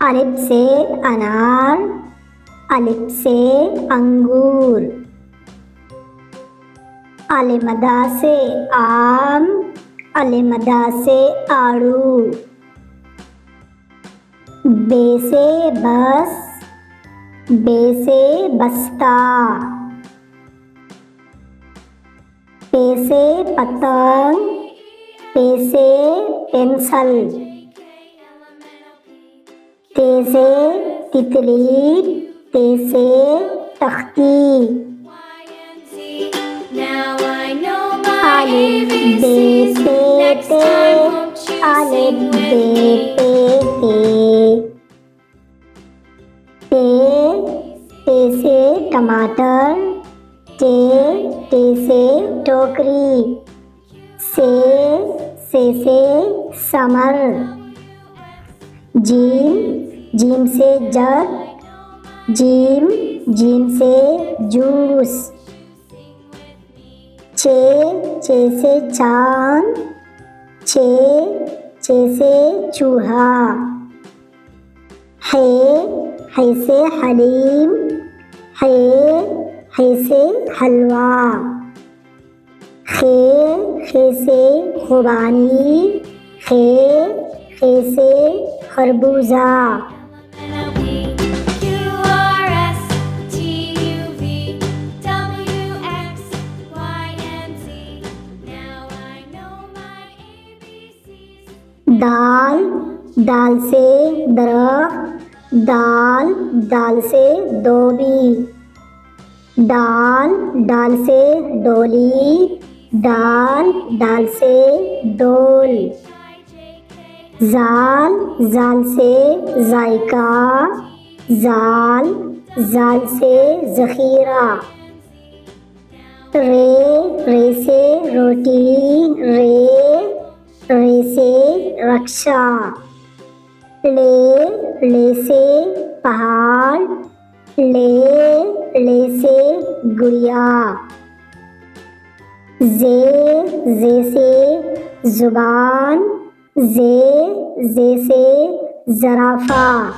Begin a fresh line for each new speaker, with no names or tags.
अलिफ से अनार, अलिफ से अंगूर। अलिमदा से आम, अलिमदा से आड़ू। बे से बस, बे से बस्ता। पे से पतंग, पे से पेंसिल। ते से तितली, ते से तख्ती। अलिफ बे पे ते, अलिफ बे पे ते। ते से टमाटर, ते से टोकरी। से समर। जीम से जग, जीम से जूस। चे से चांद, चे से चूहा। है से हलीम, है से हलवा। खे से खुबानी, खे से खरबूजा। दाल से दरख्त, दाल से धोबी। दाल से डोली, दाल से डोल। जाल से जायका, जाल से ज़ख़ीरा। रे से रोटी, रे से रक्षा। ले से पहाड़, ले से गुड़िया। जे से जुबान, जे से ज़राफ़ा।